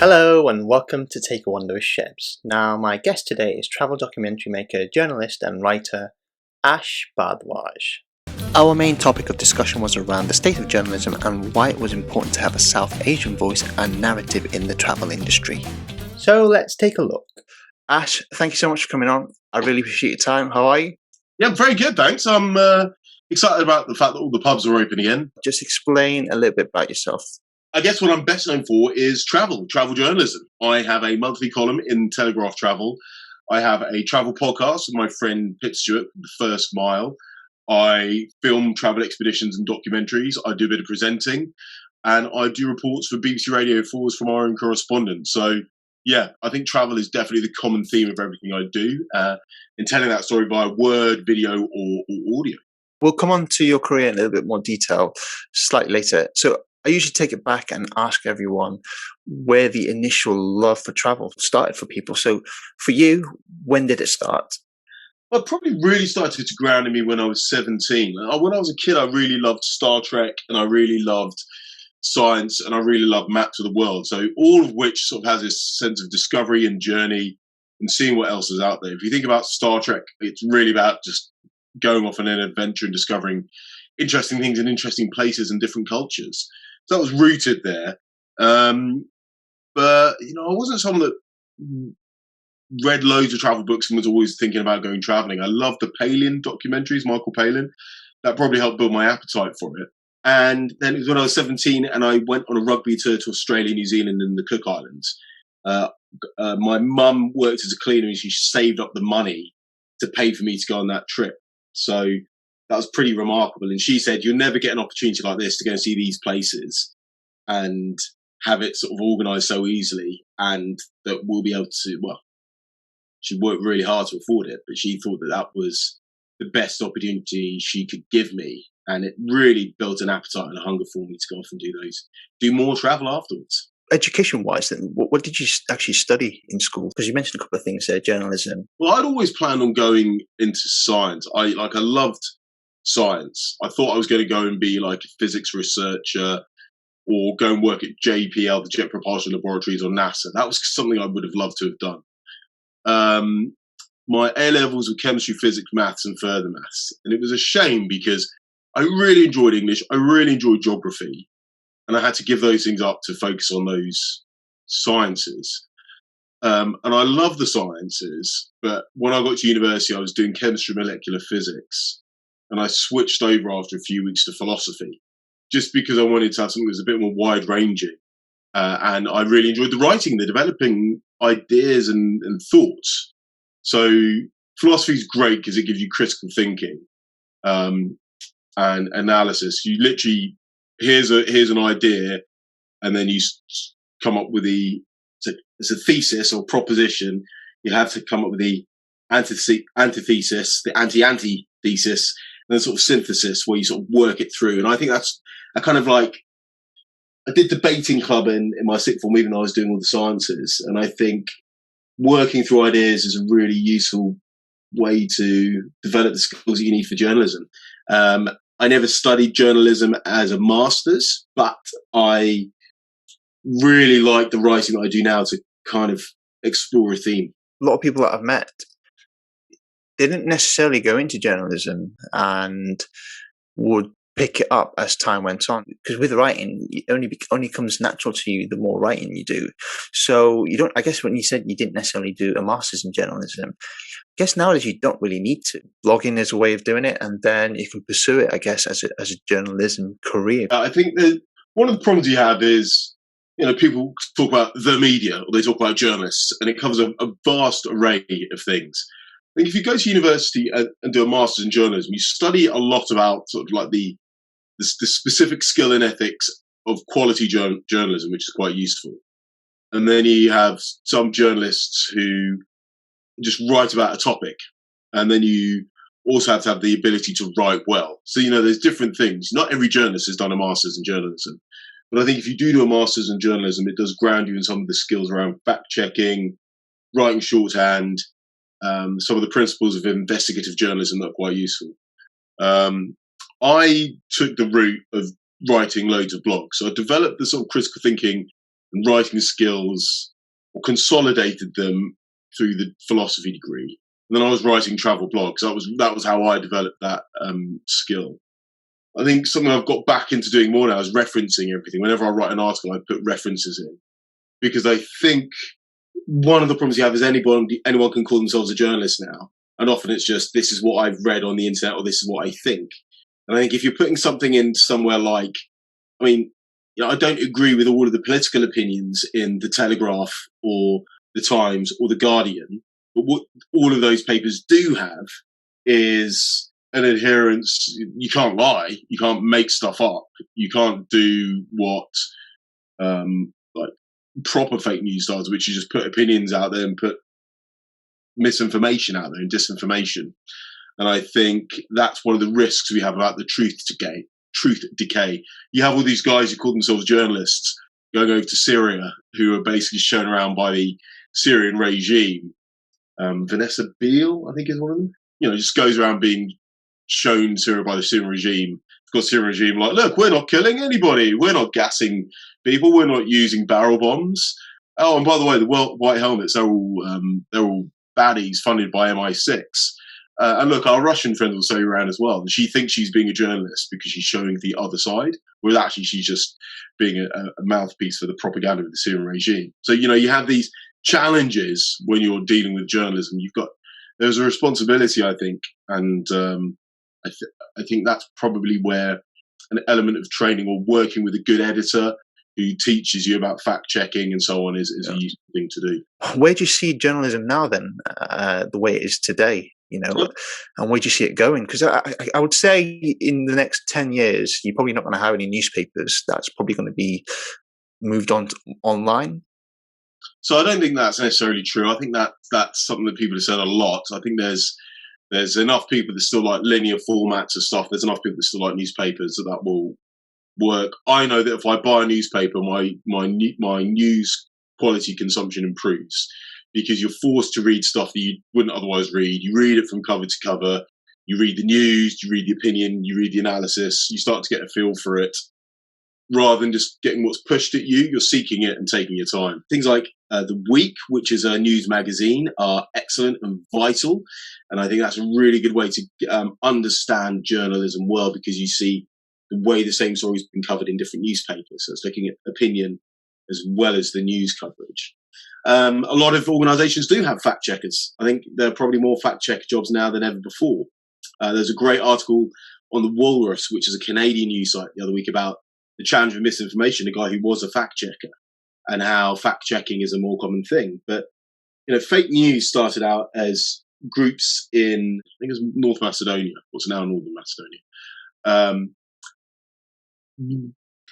Hello and welcome to Take a Wander with Shebs. Now, my guest today is travel documentary maker, journalist and writer Ash Bhardwaj. Our main topic of discussion was around the state of journalism and why it was important to have a South Asian voice and narrative in the travel industry. So let's take a look. Ash, thank you so much for coming on. I really appreciate your time. How are you? Yeah, I'm very good, thanks. I'm excited about the fact that all the pubs are open again. Just explain a little bit about yourself. I guess what I'm best known for is travel journalism. I have a monthly column in Telegraph Travel. I have a travel podcast with my friend Pitt Stewart, The First Mile. I film travel expeditions and documentaries. I do a bit of presenting. And I do reports for BBC Radio 4's From Our Own Correspondents. So, yeah, I think travel is definitely the common theme of everything I do, in telling that story via word, video, or audio. We'll come on to your career in a little bit more detail slightly later. So I usually take it back and ask everyone where the initial love for travel started for people. So for you, when did it start? Well, it probably really started to ground in me when I was 17. When I was a kid, I really loved Star Trek and I really loved science and I really loved maps of the world. So all of which sort of has this sense of discovery and journey and seeing what else is out there. If you think about Star Trek, it's really about just going off on an adventure and discovering interesting things in interesting places and different cultures. So that was rooted there. But, I wasn't someone that read loads of travel books and was always thinking about going traveling. I loved the Palin documentaries, Michael Palin. That probably helped build my appetite for it. And then it was when I was 17 and I went on a rugby tour to Australia, New Zealand and the Cook Islands. My mum worked as a cleaner and she saved up the money to pay for me to go on that trip. So that was pretty remarkable. And she said, you'll never get an opportunity like this to go and see these places and have it sort of organised so easily and that we'll be able to, she worked really hard to afford it, but she thought that that was the best opportunity she could give me. And it really built an appetite and a hunger for me to go off and do more travel afterwards. Education-wise, then, what did you actually study in school? Because you mentioned a couple of things there, journalism. Well, I'd always planned on going into science. I loved science. I thought I was going to go and be like a physics researcher or go and work at JPL, the Jet Propulsion Laboratories, or NASA. That was something I would have loved to have done. My A-levels were chemistry, physics, maths, and further maths. And it was a shame because I really enjoyed English. I really enjoyed geography. And I had to give those things up to focus on those sciences. And I love the sciences, but when I got to university, I was doing chemistry and molecular physics. And I switched over after a few weeks to philosophy, just because I wanted to have something that was a bit more wide-ranging. And I really enjoyed the writing, the developing ideas and thoughts. So philosophy is great because it gives you critical thinking and analysis. You literally, here's an idea, and then you come up with it's a thesis or proposition. You have to come up with the antithesis, the anti-thesis, and then sort of synthesis where you sort of work it through. And I think that's a kind of like, I did debating club in my sixth form, even though I was doing all the sciences. And I think working through ideas is a really useful way to develop the skills that you need for journalism. I never studied journalism as a master's, but I really like the writing that I do now to kind of explore a theme. A lot of people that I've met didn't necessarily go into journalism and would pick it up as time went on, because with writing, it only comes natural to you the more writing you do. So you don't, I guess when you said you didn't necessarily do a master's in journalism, I guess nowadays you don't really need to. Blogging is a way of doing it, and then you can pursue it, I guess, as a journalism career. I think that one of the problems you have is, people talk about the media or they talk about journalists, and it covers a vast array of things. I think if you go to university and do a master's in journalism, you study a lot about sort of like the specific skill and ethics of quality journalism, which is quite useful. And then you have some journalists who just write about a topic. And then you also have to have the ability to write well. So, there's different things. Not every journalist has done a master's in journalism. But I think if you do a master's in journalism, it does ground you in some of the skills around fact-checking, writing shorthand, some of the principles of investigative journalism that are quite useful. I took the route of writing loads of blogs. So I developed the sort of critical thinking and writing skills, or consolidated them through the philosophy degree. And then I was writing travel blogs. That was how I developed that skill. I think something I've got back into doing more now is referencing everything. Whenever I write an article, I put references in, because I think one of the problems you have is anyone can call themselves a journalist now, and often it's just, this is what I've read on the internet, or this is what I think. And I think if you're putting something in somewhere like, I mean, I don't agree with all of the political opinions in the Telegraph or the Times or the Guardian, but what all of those papers do have is an adherence. You can't lie, you can't make stuff up, you can't do what like proper fake news does, which is just put opinions out there and put misinformation out there and disinformation. And I think that's one of the risks we have about the truth decay. You have all these guys who call themselves journalists going over to Syria, who are basically shown around by the Syrian regime. Vanessa Beale, I think, is one of them. Just goes around being shown Syria by the Syrian regime. Because the Syrian regime, like, look, we're not killing anybody, we're not gassing people, we're not using barrel bombs. Oh, and by the way, the white helmets, they're all baddies funded by MI6. And look, our Russian friend will show you around as well. And she thinks she's being a journalist because she's showing the other side, whereas actually she's just being a mouthpiece for the propaganda of the Syrian regime. So, you have these challenges when you're dealing with journalism. There's a responsibility, I think, and I think that's probably where an element of training or working with a good editor who teaches you about fact checking and so on is a useful thing to do. Where do you see journalism now then, the way it is today? And where do you see it going? Because I would say in the next 10 years, you're probably not going to have any newspapers. That's probably going to be moved on to online. So I don't think that's necessarily true. I think that's something that people have said a lot. I think there's enough people that still like linear formats and stuff. There's enough people that still like newspapers that will work. I know that if I buy a newspaper, my news quality consumption improves, because you're forced to read stuff that you wouldn't otherwise read. You read it from cover to cover. You read the news, you read the opinion, you read the analysis. You start to get a feel for it. Rather than just getting what's pushed at you, you're seeking it and taking your time. Things like The Week, which is a news magazine, are excellent and vital. And I think that's a really good way to understand journalism well, because you see the way the same story's been covered in different newspapers. So it's looking at opinion as well as the news coverage. A lot of organisations do have fact checkers. I think there are probably more fact check jobs now than ever before. There's a great article on the Walrus, which is a Canadian news site, the other week about the challenge of misinformation, a guy who was a fact checker, and how fact checking is a more common thing. But, fake news started out as groups in, I think it was North Macedonia, what's now Northern Macedonia,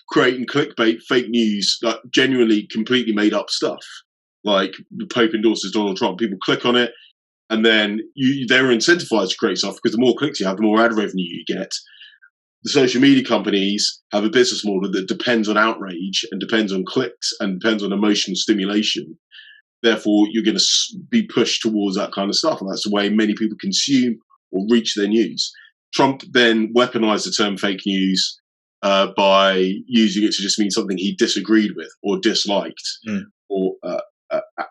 creating clickbait, fake news, like genuinely completely made up stuff. Like the Pope endorses Donald Trump. People click on it, and then they're incentivized to create stuff, because the more clicks you have, the more ad revenue you get. The social media companies have a business model that depends on outrage and depends on clicks and depends on emotional stimulation. Therefore, you're going to be pushed towards that kind of stuff. And that's the way many people consume or reach their news. Trump then weaponized the term fake news by using it to just mean something he disagreed with or disliked.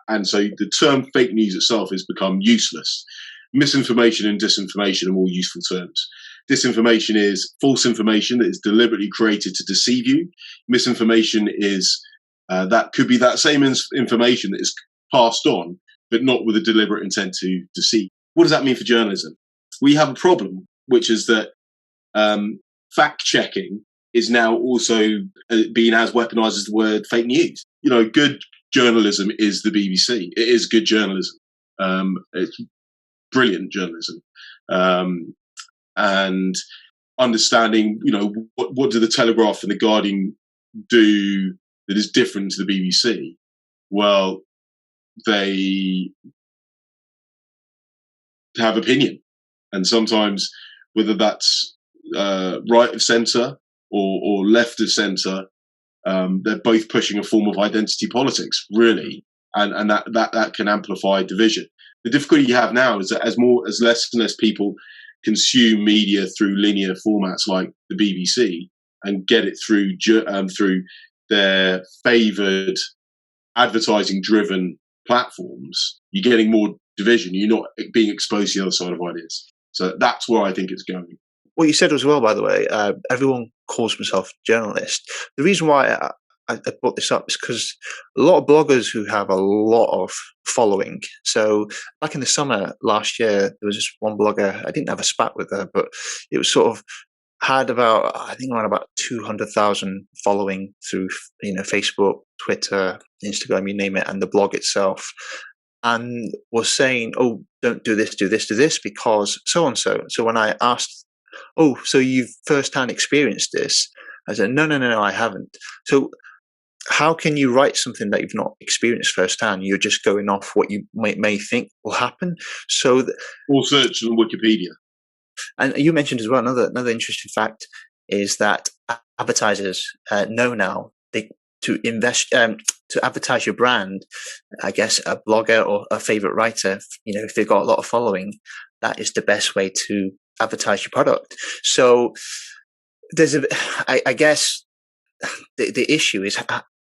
And so the term fake news itself has become useless. Misinformation and disinformation are more useful terms. Disinformation is false information that is deliberately created to deceive you. Misinformation is that could be that same information that is passed on, but not with a deliberate intent to deceive. What does that mean for journalism? We have a problem, which is that fact-checking is now also being as weaponized as the word fake news. Good journalism is the BBC. It is good journalism. It's brilliant journalism. And understanding, what do the Telegraph and the Guardian do that is different to the BBC? Well, they have opinion, and sometimes whether that's right of centre or left of centre, they're both pushing a form of identity politics, really, and that can amplify division. The difficulty you have now is that as less and less people consume media through linear formats like the BBC and get it through their favoured advertising driven platforms, you're getting more division. You're not being exposed to the other side of ideas. So that's where I think it's going. What you said as well, by the way, everyone calls himself journalist. The reason why I brought this up is because a lot of bloggers who have a lot of following. So back in the summer last year, there was just one blogger. I didn't have a spat with her, but it was sort of had about, I think, around about 200,000 following through, Facebook, Twitter, Instagram, you name it, and the blog itself, and was saying, "Oh, don't do this, do this, do this, because so and so." So when I asked, "Oh, so you've firsthand experienced this?" I said, "No, no, no, no, I haven't." So how can you write something that you've not experienced firsthand? You're just going off what you may think will happen. So, or search on Wikipedia. and you mentioned as well another interesting fact is that advertisers know now to invest to advertise your brand. I guess a blogger or a favorite writer, if they've got a lot of following, that is the best way to advertise your product. So there's I guess the issue is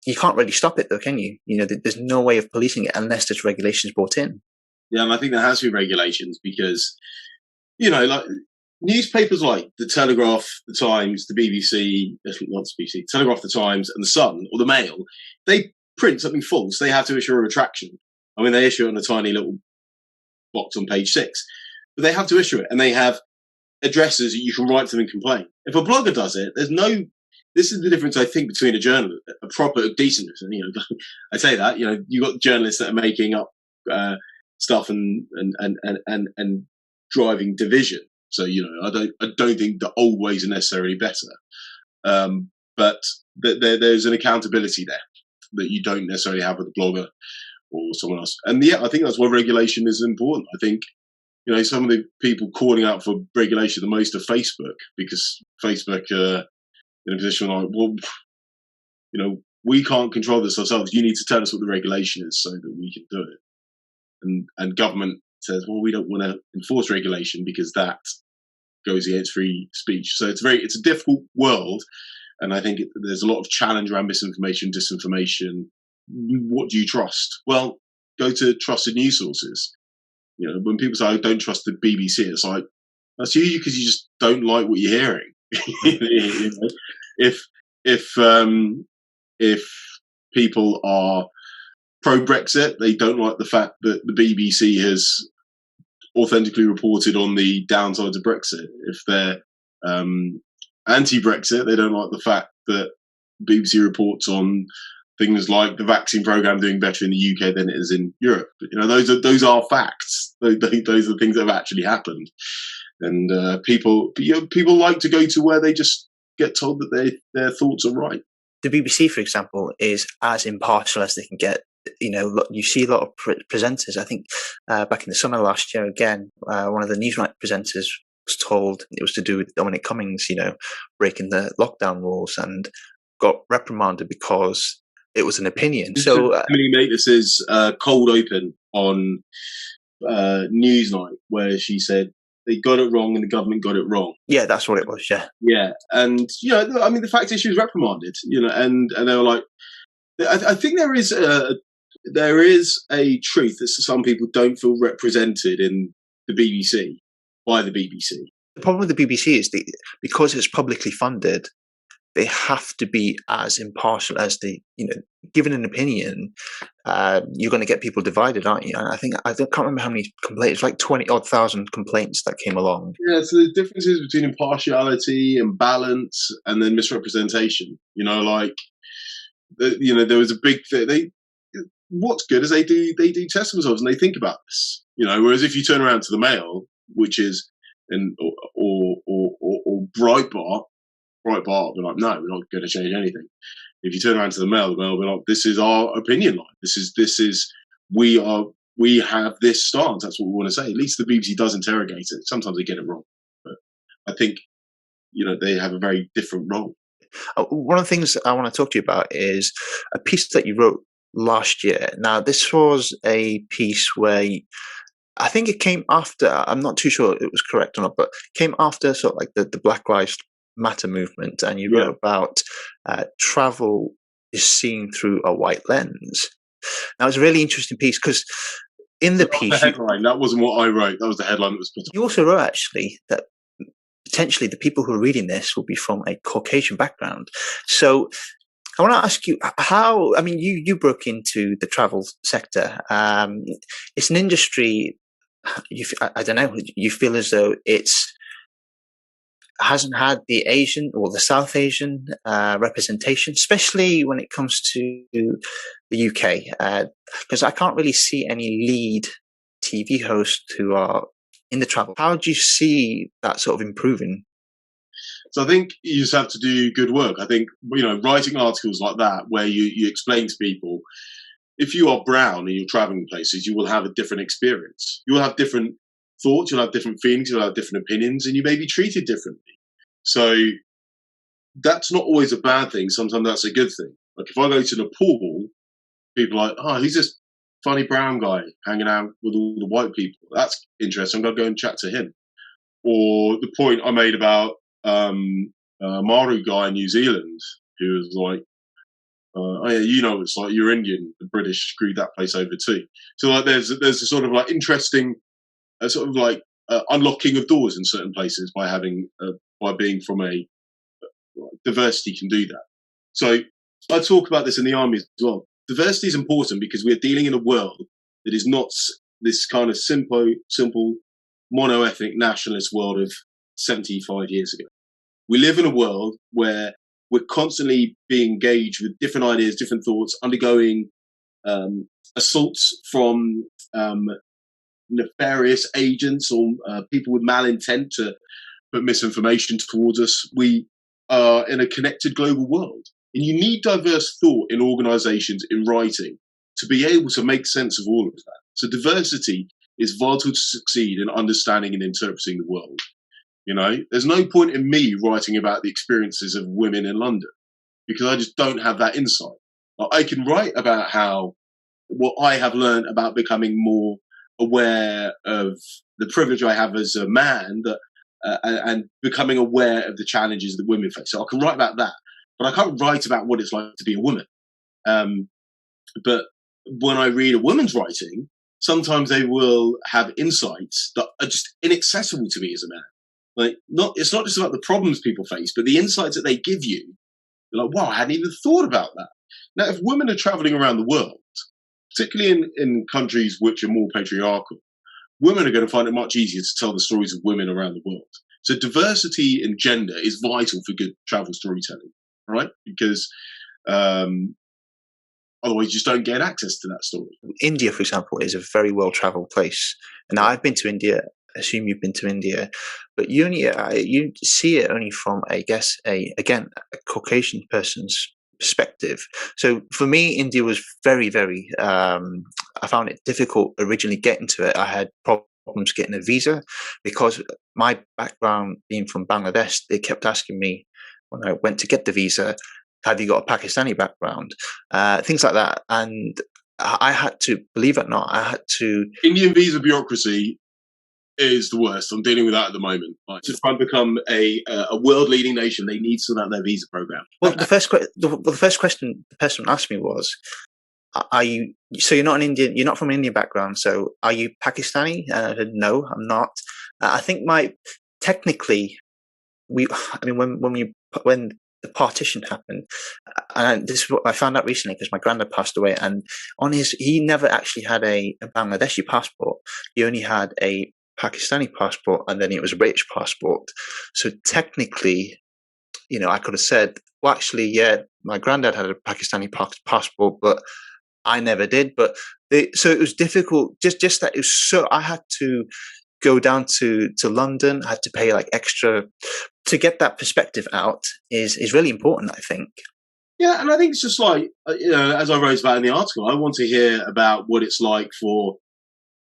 you can't really stop it though, can you? There's no way of policing it unless there's regulations brought in. Yeah, and I think there has to be regulations because, like newspapers like the Telegraph, the Times, the BBC, not the BBC, Telegraph, the Times, and the Sun or the Mail, they print something false, they have to issue a retraction. I mean, they issue it on a tiny little box on page 6, but they have to issue it, and they have addresses that you can write to them and complain. If a blogger does it, there's no. This is the difference, I think, between a journalist, a proper, decent. I say that. You got journalists that are making up stuff and driving division. So I don't think the old ways are necessarily better. But there's an accountability there that you don't necessarily have with a blogger or someone else. And yeah, I think that's why regulation is important. I think some of the people calling out for regulation the most are Facebook, because Facebook in a position like, well, we can't control this ourselves. You need to tell us what the regulation is so that we can do it. And government says, well, we don't want to enforce regulation because that goes against free speech. So it's a difficult world, and I think there's a lot of challenge around misinformation, disinformation. What do you trust? Well, go to trusted news sources. When people say, I don't trust the BBC, it's like, that's usually because you just don't like what you're hearing. If people are pro-Brexit, they don't like the fact that the BBC has authentically reported on the downsides of Brexit. If they're anti-Brexit, they don't like the fact that BBC reports on things like the vaccine program doing better in the UK than it is in Europe. Those are facts. Those are things that have actually happened. And people like to go to where they just get told that their thoughts are right. The BBC, for example, is as impartial as they can get. You see a lot of presenters. I think back in the summer last year, again, one of the Newsnight presenters was told it was to do with Dominic Cummings, breaking the lockdown rules, and got reprimanded because it was an opinion. So Emily Maitlis's cold open on Newsnight, where she said they got it wrong and the government got it wrong. Yeah, that's what it was. Yeah. Yeah, and the fact is she was reprimanded. And they were like, I think there is a truth that some people don't feel represented in the BBC by the BBC. The problem with the BBC is because it's publicly funded, they have to be as impartial as given an opinion, you're going to get people divided, aren't you? And I can't remember how many complaints, like 20,000 complaints that came along. Yeah, so the differences between impartiality and balance and then misrepresentation, there was a big thing. What's good is they do test themselves and they think about this, whereas if you turn around to the Mail, which is, or Breitbart will be like, no, we're not going to change anything. If you turn around to the Mail will be like, this is our opinion line. This is we have this stance. That's what we want to say. At least the BBC does interrogate it. Sometimes they get it wrong, but I think they have a very different role. One of the things I want to talk to you about is a piece that you wrote last year. Now, this was a piece where I think it came after. I'm not too sure it was correct or not, but came after sort of like the Black Lives Matter movement, and you wrote about travel is seen through a white lens. Now, it's a really interesting piece because in the That was piece, the headline. That wasn't what I wrote. That was the headline that was put on. you also wrote actually that potentially the people who are reading this will be from a Caucasian background. So I want to ask you how, I mean, you broke into the travel sector. It's an industry, I don't know, you feel as though hasn't had the Asian or the South Asian representation, especially when it comes to the UK, because I can't really see any lead TV hosts who are in the travel. How do you see that sort of improving? So I think you just have to do good work. I think, writing articles like that where you explain to people, if you are brown and you're traveling places, you will have a different experience. You will have different thoughts, you'll have different feelings, you'll have different opinions, and you may be treated differently. So that's not always a bad thing. Sometimes that's a good thing. Like if I go to Nepal, people are like, oh, he's this funny brown guy hanging out with all the white people. That's interesting. I'm going to go and chat to him. Or the point I made about Maori guy in New Zealand who was like, oh yeah, it's like you're Indian. The British screwed that place over too. So like, there's a sort of like interesting, sort of like unlocking of doors in certain places by being from a diversity can do that. So I talk about this in the army as well. Diversity is important because we're dealing in a world that is not this kind of simple mono-ethnic nationalist world of 75 years ago. We live in a world where we're constantly being engaged with different ideas, different thoughts, undergoing assaults from nefarious agents or people with malintent to put misinformation towards us. We are in a connected global world. And you need diverse thought in organizations, in writing, to be able to make sense of all of that. So diversity is vital to succeed in understanding and interpreting the world. There's no point in me writing about the experiences of women in London because I just don't have that insight. I can write about what I have learned about becoming more aware of the privilege I have as a man and becoming aware of the challenges that women face. So I can write about that, but I can't write about what it's like to be a woman. But when I read a woman's writing, sometimes they will have insights that are just inaccessible to me as a man. It's not just about the problems people face, but the insights that they give you. You're like, wow, I hadn't even thought about that. Now, if women are traveling around the world, particularly in countries which are more patriarchal, women are going to find it much easier to tell the stories of women around the world. So diversity in gender is vital for good travel storytelling, right? Because otherwise you just don't get access to that story. India, for example, is a very well-traveled place. And now I've been to India. I assume you've been to India, but you see it only from, I guess, a Caucasian person's perspective. So for me, India was very, very. I found it difficult originally getting to it. I had problems getting a visa because my background being from Bangladesh, they kept asking me when I went to get the visa, have you got a Pakistani background? Things like that. And I had to, believe it or not, Indian visa bureaucracy is the worst. I'm dealing with that at the moment. To try and become a world-leading nation, they need to sort out their visa program. Well, the first question the person asked me was, "Are you? So you're not an Indian? You're not from an Indian background. So are you Pakistani?" And I said, "No, I'm not." I think technically, when the partition happened, and this is what I found out recently because my granddad passed away, and he never actually had a Bangladeshi passport. He only had a Pakistani passport, and then it was a British passport. So technically, I could have said, well, actually, yeah, my granddad had a Pakistani passport, but I never did. But so it was difficult. Just that it was so. I had to go down to London. I had to pay like extra to get that perspective out. Is really important, I think. Yeah, and I think it's just like as I wrote about in the article, I want to hear about what it's like for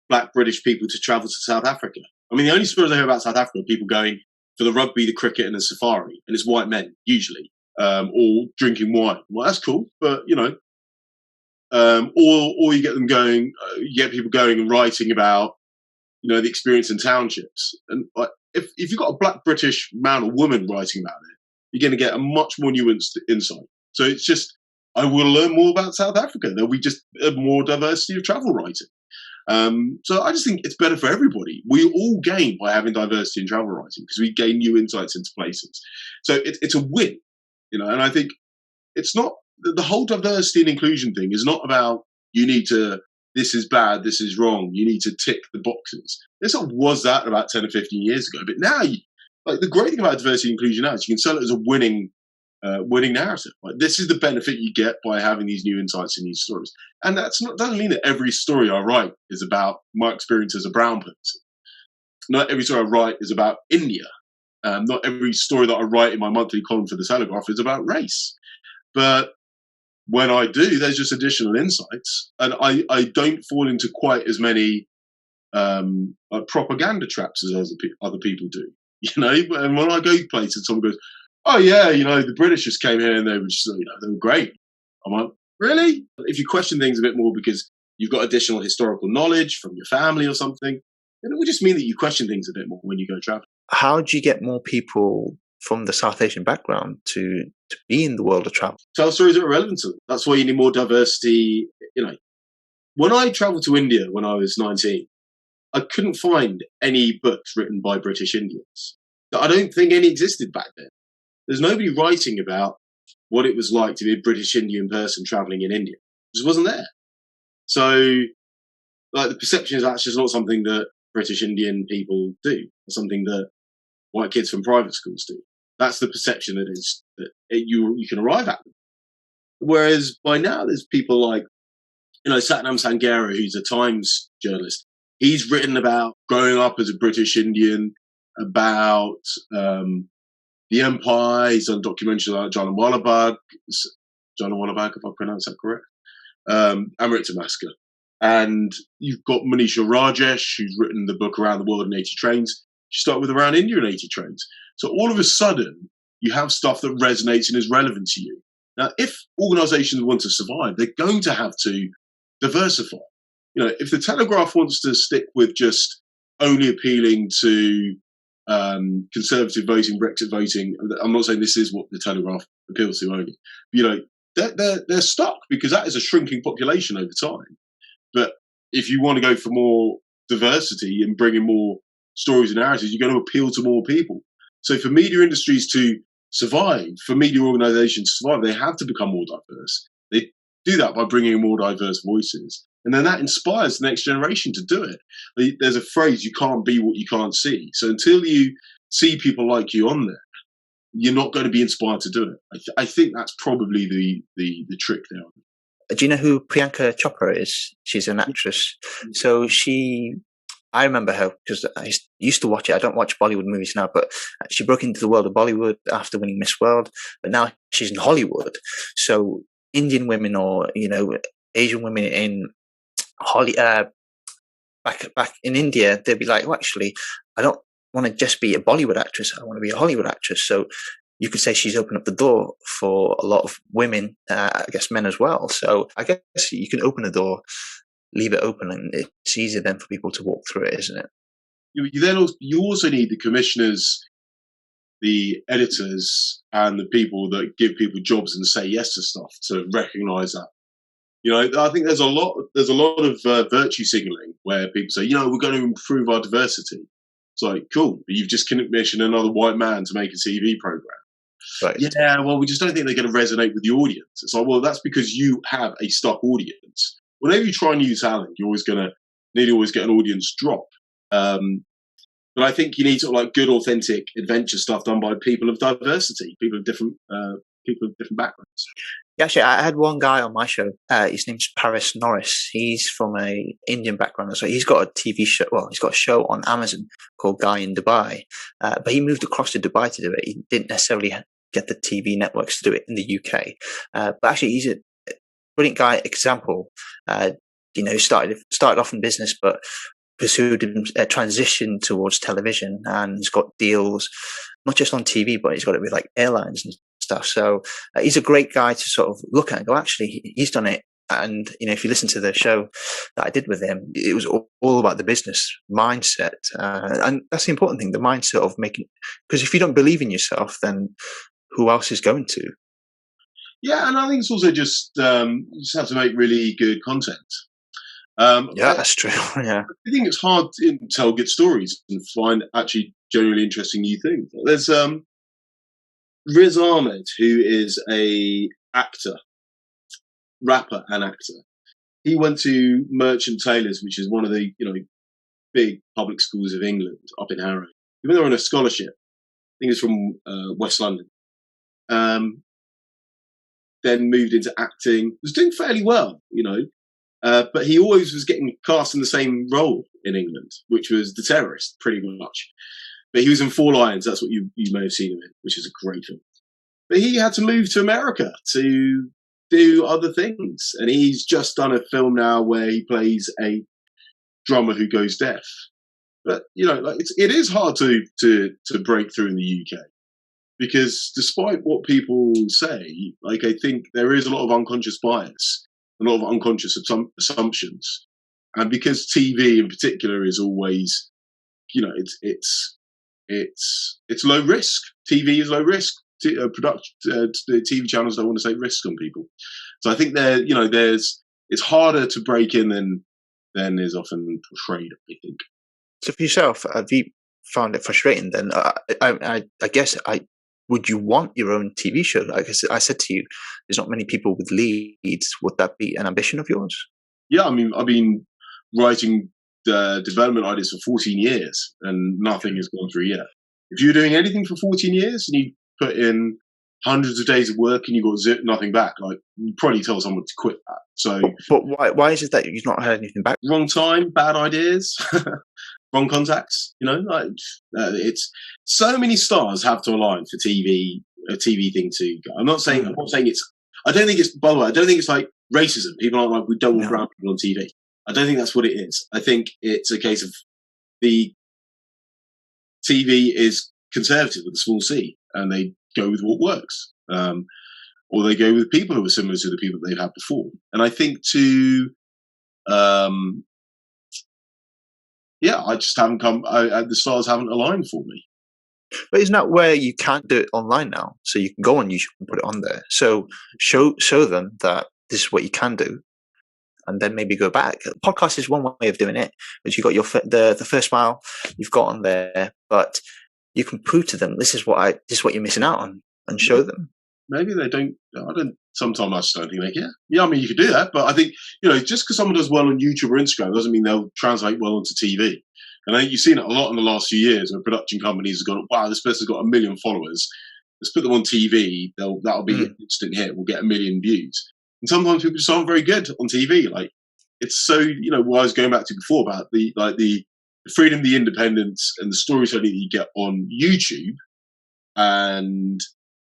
Black British people to travel to South Africa. I mean, the only stories I hear about South Africa are people going for the rugby, the cricket, and the safari, and it's white men usually, or drinking wine. Well, that's cool, but or you get them going, you get people going and writing about the experience in townships, and if you've got a Black British man or woman writing about it, you're going to get a much more nuanced insight. So it's just I will learn more about South Africa. There'll be just more diversity of travel writing. So I just think it's better for everybody. We all gain by having diversity in travel writing because we gain new insights into places. So it's a win, and I think it's not the whole diversity and inclusion thing is not about you need to, this is bad, this is wrong, you need to tick the boxes. This was that about 10 or 15 years ago. But now, the great thing about diversity and inclusion now is you can sell it as a winning narrative. Like, this is the benefit you get by having these new insights in these stories. And doesn't mean that every story I write is about my experience as a brown person. Not every story I write is about India. Not every story that I write in my monthly column for The Telegraph is about race. But when I do, there's just additional insights. And I don't fall into quite as many propaganda traps as other people do. And when I go places, someone goes, "Oh yeah, the British just came here and they were just, they were great." I'm like, really? If you question things a bit more because you've got additional historical knowledge from your family or something, then it would just mean that you question things a bit more when you go traveling. How do you get more people from the South Asian background to be in the world of travel? Tell stories that are relevant to them. That's why you need more diversity. When I travelled to India when I was 19, I couldn't find any books written by British Indians. I don't think any existed back then. There's nobody writing about what it was like to be a British Indian person travelling in India. It just wasn't there. So, the perception is that's just not something that British Indian people do. It's something that white kids from private schools do. That's the perception that you can arrive at. Whereas by now, there's people like, Satnam Sanghera, who's a Times journalist. He's written about growing up as a British Indian, about the Empire. He's done documentaries like Jallianwala Bagh, if I pronounce that correct, Amritsar Massacre. And you've got Manisha Rajesh, who's written the book Around the World in 80 Trains. She started with Around India in 80 Trains. So all of a sudden, you have stuff that resonates and is relevant to you. Now, if organisations want to survive, they're going to have to diversify. If the Telegraph wants to stick with just only appealing to conservative voting, Brexit voting, I'm not saying this is what the Telegraph appeals to only. They're stuck because that is a shrinking population over time. But if you want to go for more diversity and bring in more stories and narratives, you're going to appeal to more people. So for media industries to survive, for media organisations to survive, they have to become more diverse. They do that by bringing in more diverse voices. And then that inspires the next generation to do it. There's a phrase, you can't be what you can't see. So until you see people like you on there, you're not going to be inspired to do it. I think that's probably the trick there. Do you know who Priyanka Chopra is? She's an actress. So I remember her because I used to watch it. I don't watch Bollywood movies now, but she broke into the world of Bollywood after winning Miss World. But now she's in Hollywood. So Indian women or, Asian women in back in India, they'd be like, well, actually, I don't want to just be a Bollywood actress. I want to be a Hollywood actress. So you could say she's opened up the door for a lot of women, I guess men as well. So I guess you can open the door, leave it open, and it's easier then for people to walk through it, isn't it? You also need the commissioners, the editors, and the people that give people jobs and say yes to stuff to recognise that. I think there's a lot of virtue signalling where people say, we're going to improve our diversity. It's like, cool, but you've just commissioned another white man to make a TV program. Right. Yeah, well, we just don't think they're going to resonate with the audience. It's like, well, that's because you have a stuck audience. Whenever you try new talent, you're always going to nearly always get an audience drop. But I think you need sort of like good, authentic adventure stuff done by people of diversity, people of different backgrounds. Yeah, actually, I had one guy on my show. His name's Paris Norris. He's from a Indian background. So he's got a TV show. Well, he's got a show on Amazon called Guy in Dubai. But he moved across to Dubai to do it. He didn't necessarily get the TV networks to do it in the UK. But actually, he's a brilliant guy. Example, started off in business, but pursued a transition towards television, and he's got deals not just on TV, but he's got it with like airlines and stuff. So he's a great guy to sort of look at and go, actually, he's done it. And, if you listen to the show that I did with him, it was all about the business mindset. And that's the important thing, the mindset of making, because if you don't believe in yourself, then who else is going to? Yeah, and I think it's also just you just have to make really good content. Yeah, that's true. Yeah. I think it's hard to tell good stories and find actually genuinely interesting new things. There's Riz Ahmed, who is a actor, rapper, and actor. He went to Merchant Taylors, which is one of the big public schools of England, up in Harrow. He went there on a scholarship. I think it's from West London. Then moved into acting. Was doing fairly well, but he always was getting cast in the same role in England, which was the terrorist, pretty much. But he was in Four Lions. That's what you may have seen him in, which is a great film. But he had to move to America to do other things, and he's just done a film now where he plays a drummer who goes deaf. But it is hard to break through in the UK, because despite what people say, I think there is a lot of unconscious bias, a lot of unconscious assumptions, and because TV in particular is always, it's low risk. TV is low risk. The TV channels don't want to take risks on people, so I think it's harder to break in than is often portrayed, I think. So for yourself, have you found it frustrating then? I guess would you want your own TV show? Like I said to you, there's not many people with leads. Would that be an ambition of yours? Yeah, I mean, I've been writing the development ideas for 14 years and nothing has gone through yet. If you're doing anything for 14 years and you put in hundreds of days of work and you got nothing back, you probably tell someone to quit that. So, but why is it that you've not heard anything back? Wrong time, bad ideas, wrong contacts. It's so many stars have to align for a TV thing to go. I'm not saying it's. I don't think it's. By the way, I don't think it's like racism. People aren't like, we don't want brown people on TV. I don't think that's what it is. I think it's a case of the TV is conservative with a small c, and they go with what works, or they go with people who are similar to the people that they've had before. And I think I just haven't come. The stars haven't aligned for me. But isn't that where you can't do it online now? So you can go on YouTube and put it on there. So show them that this is what you can do, and then maybe go back. Podcast is one way of doing it, but you got the first mile you've got on there, but you can prove to them this is what you're missing out on, and show them. Maybe they don't. I don't. Sometimes I just don't think they care. Yeah, I mean, you could do that, but I think just because someone does well on YouTube or Instagram doesn't mean they'll translate well onto TV. And I think you've seen it a lot in the last few years where production companies have gone, wow, this person's got 1 million followers. Let's put them on TV. That'll be an instant hit. We'll get 1 million views. And sometimes people just aren't very good on TV. It's so, what I was going back to before about the freedom, the independence, and the storytelling that you get on YouTube, and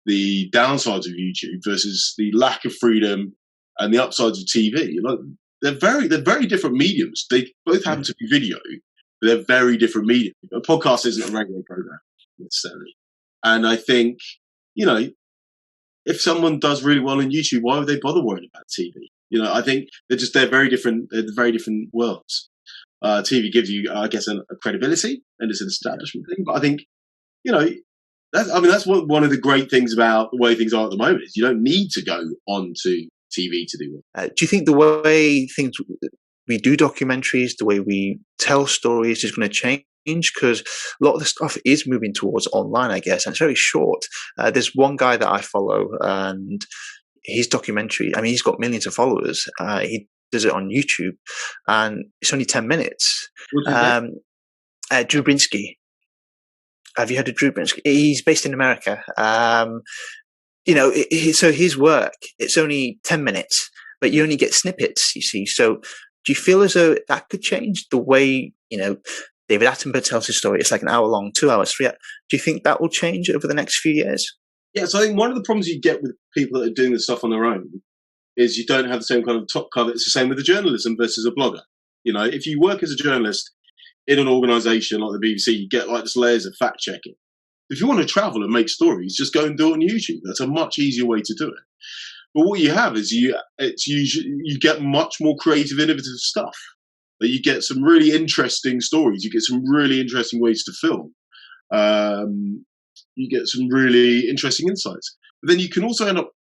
the downsides of YouTube versus the lack of freedom and the upsides of TV. They're very different mediums. They both happen to be video, but they're very different mediums. A podcast isn't a radio program necessarily. And I think, if someone does really well on YouTube, why would they bother worrying about TV? I think they're very different. They're very different worlds. TV gives you, I guess, a credibility, and it's an establishment thing. But I think, that's one of the great things about the way things are at the moment is you don't need to go onto TV to do well. Do you think the way we do documentaries, the way we tell stories is going to change? Because a lot of the stuff is moving towards online, I guess, and it's very short. There's one guy that I follow, and his documentary, he's got millions of followers. He does it on YouTube, and it's only 10 minutes. Drew Brinsky. Have you heard of Drew Brinsky? He's based in America. So his work, it's only 10 minutes, but you only get snippets, you see. So do you feel as though that could change the way, David Attenborough tells his story? It's like an hour long, 2 hours, 3 hours. Do you think that will change over the next few years? Yeah, so I think one of the problems you get with people that are doing this stuff on their own is you don't have the same kind of top cover. It's the same with the journalism versus a blogger. If you work as a journalist in an organisation like the BBC, you get this layers of fact checking. If you want to travel and make stories, just go and do it on YouTube. That's a much easier way to do it. But what you have is you get much more creative, innovative stuff. That you get some really interesting stories. You get some really interesting ways to film. You get some really interesting insights. But then you can also end up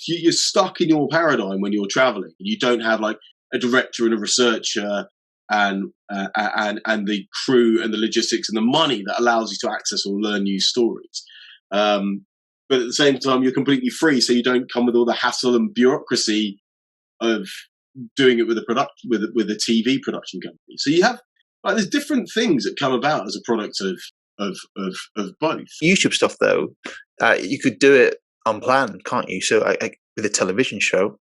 you're stuck in your paradigm when you're traveling. You don't have like a director and a researcher and the crew and the logistics and the money that allows you to access or learn new stories. But at the same time, you're completely free, so you don't come with all the hassle and bureaucracy of doing it with a TV production company. So you have like there's different things that come about as a product of both. YouTube stuff though, you could do it unplanned, can't you? So with a television show,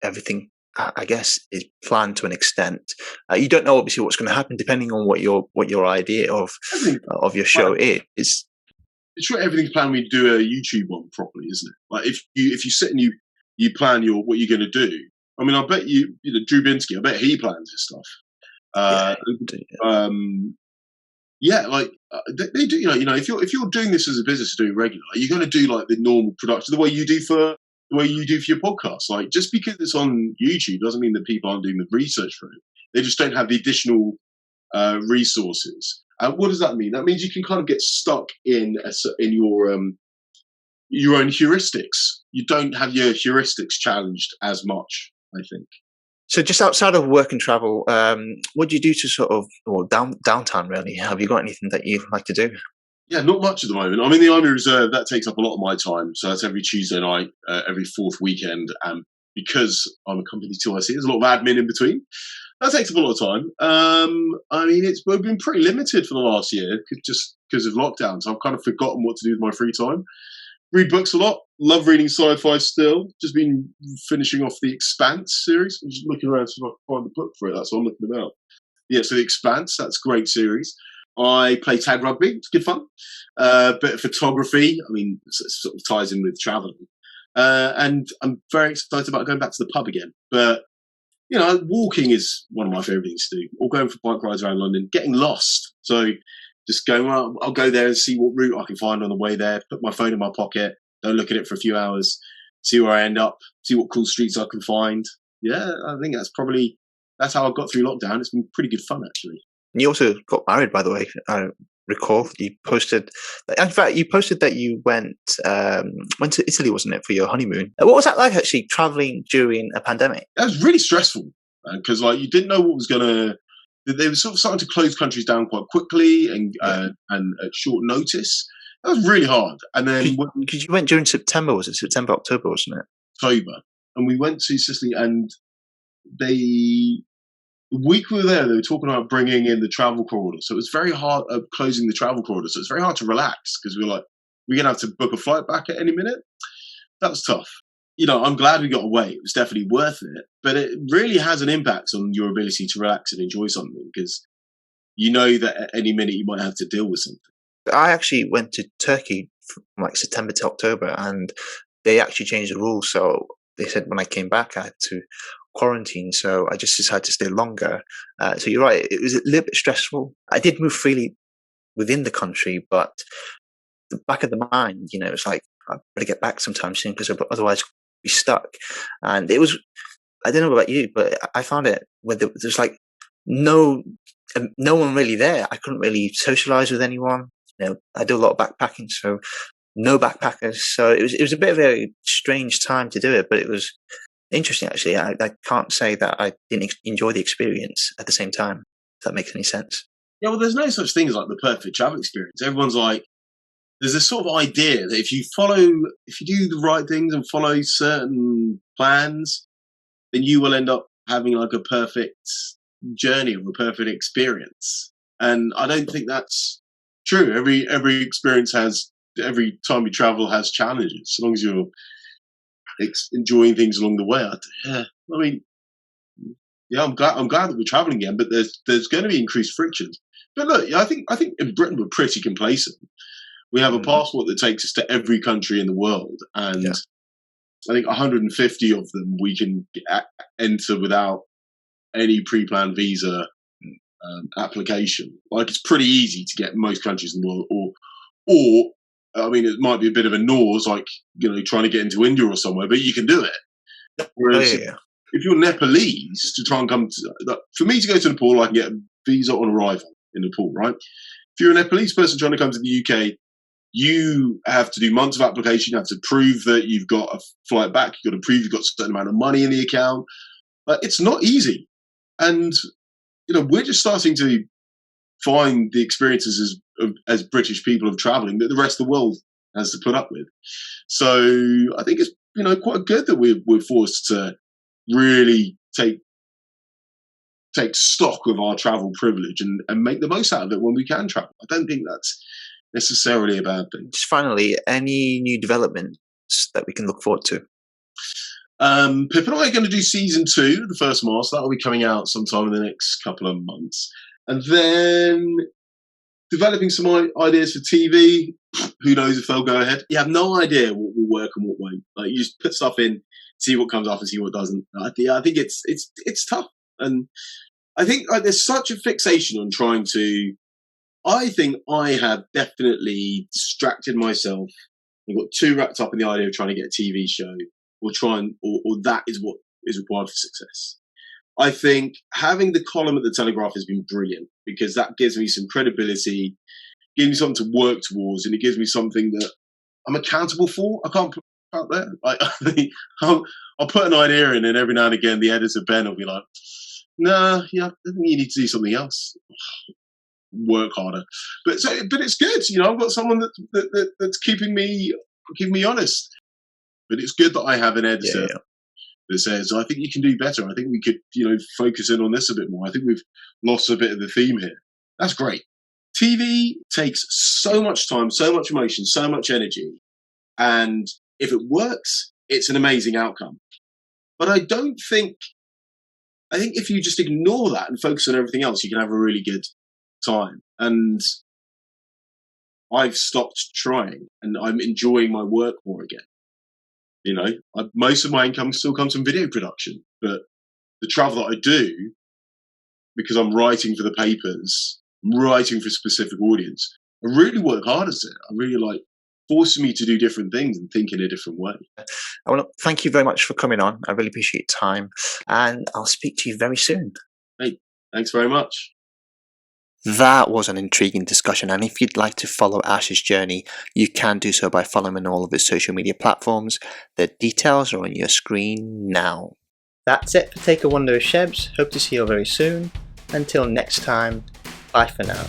everything I guess is planned to an extent. You don't know obviously what's going to happen depending on what your idea of your show is. It's sure everything's planned when you do a YouTube one properly, isn't it? Like if you sit and you plan what you're going to do. I mean, I bet you know Drew Binsky. I bet he plans his stuff. They do. You know, if you're doing this as a business to do regular, you're going to do like the normal production, the way you do for your podcast. Like just because it's on YouTube doesn't mean that people aren't doing the research for it. They just don't have the additional resources. What does that mean? That means you can kind of get stuck in your own heuristics. You don't have your heuristics challenged as much, I think. So just outside of work and travel, what do you do to sort of downtime really? Have you got anything that you like to do? Yeah, not much at the moment. I'm in the Army Reserve. That takes up a lot of my time. So that's every Tuesday night, every fourth weekend. And because I'm accompanied to IC, there's a lot of admin in between. That takes up a lot of time. I mean, we've been pretty limited for the last year just because of lockdown. So I've kind of forgotten what to do with my free time. Read books a lot. Love reading sci-fi still. Just been finishing off the Expanse series. I'm just looking around to see if I can find the book for it. That's what I'm looking about. Yeah, so the Expanse. That's a great series. I play tag rugby. It's good fun. Bit of photography. I mean, it sort of ties in with traveling. And I'm very excited about going back to the pub again. But you know, walking is one of my favourite things to do, or going for bike rides around London, getting lost. So just going, well, I'll go there and see what route I can find on the way there, put my phone in my pocket, don't look at it for a few hours, see where I end up, see what cool streets I can find. Yeah, I think that's how I got through lockdown. It's been pretty good fun, actually. And you also got married, by the way. I recall you posted. In fact, you posted that you went to Italy, wasn't it, for your honeymoon? What was that like, actually, traveling during a pandemic? That was really stressful because, like, you didn't know what was gonna. They were sort of starting to close countries down quite quickly and at short notice. That was really hard. And then because you went during September, was it September, October, wasn't it? October, and we went to Sicily, and the week we were there, they were talking about bringing in the travel corridor. So it was very hard closing the travel corridor. So it's very hard to relax because we were like, we're going to have to book a flight back at any minute. That was tough. You know, I'm glad we got away. It was definitely worth it. But it really has an impact on your ability to relax and enjoy something because you know that at any minute you might have to deal with something. I actually went to Turkey from like September to October and they actually changed the rules. So they said when I came back, I had to quarantine, so I just decided to stay longer. So you're right, it was a little bit stressful. I did move freely within the country, but the back of the mind, you know, it's like I better get back sometime soon because otherwise I'll be stuck. And it was, I don't know about you, but I found it where there's like no one really there. I couldn't really socialize with anyone. You know, I do a lot of backpacking, so no backpackers. So it was a bit of a strange time to do it, but it was interesting, actually. I can't say that I didn't enjoy the experience at the same time, if that makes any sense. Yeah, well, there's no such thing as like the perfect travel experience. Everyone's like, there's this sort of idea that if you do the right things and follow certain plans, then you will end up having like a perfect journey or a perfect experience. And I don't think that's true. Every experience every time you travel has challenges, as long as you're enjoying things along the way. I'm glad that we're traveling again, but there's going to be increased frictions. But look, I think in Britain we're pretty complacent. We have a passport that takes us to every country in the world, and I think 150 of them we can enter without any pre-planned visa application. Like it's pretty easy to get most countries in the world, or I mean, it might be a bit of a nose, like, you know, trying to get into India or somewhere, but you can do it. Whereas if you're Nepalese to try and come to, for me to go to Nepal, I can get a visa on arrival in Nepal, right? If you're a Nepalese person trying to come to the UK, you have to do months of application. You have to prove that you've got a flight back. You've got to prove you've got a certain amount of money in the account. It's not easy. And, we're just starting to find the experiences as British people of traveling that the rest of the world has to put up with. So I think it's, quite good that we're forced to really take stock of our travel privilege and make the most out of it when we can travel. I don't think that's necessarily a bad thing. Just finally, any new developments that we can look forward to? Pip and I are going to do season 2, the first master. That'll be coming out sometime in the next couple of months. And then developing some ideas for TV. Who knows if they'll go ahead? You have no idea what will work and what won't. Like, you just put stuff in, see what comes up and see what doesn't. I think it's tough. And I think there's such a fixation on trying to. I think I have definitely distracted myself. I got too wrapped up in the idea of trying to get a TV show, or that is what is required for success. I think having the column at the Telegraph has been brilliant, because that gives me some credibility, gives me something to work towards, and it gives me something that I'm accountable for. I can't put it out there. I'll put an idea in, and every now and again the editor Ben will be like, "Nah, yeah, I think you need to do something else. Work harder." But it's good. I've got someone that's keeping me honest. But it's good that I have an editor that says, "I think you can do better. I think we could, focus in on this a bit more. I think we've lost a bit of the theme here." That's great. TV takes so much time, so much emotion, so much energy. And if it works, it's an amazing outcome. But I think if you just ignore that and focus on everything else, you can have a really good time. And I've stopped trying, and I'm enjoying my work more again. Most of my income still comes from video production, but the travel that I do, because I'm writing for the papers, I'm writing for a specific audience, I really work hard at it. I really forcing me to do different things and think in a different way. I want to thank you very much for coming on. I really appreciate your time, and I'll speak to you very soon. Hey, thanks very much. That was an intriguing discussion, and if you'd like to follow Ash's journey, you can do so by following him on all of his social media platforms. The details are on your screen now. That's it for Take a Wander with Shebs. Hope to see you very soon. Until next time, bye for now.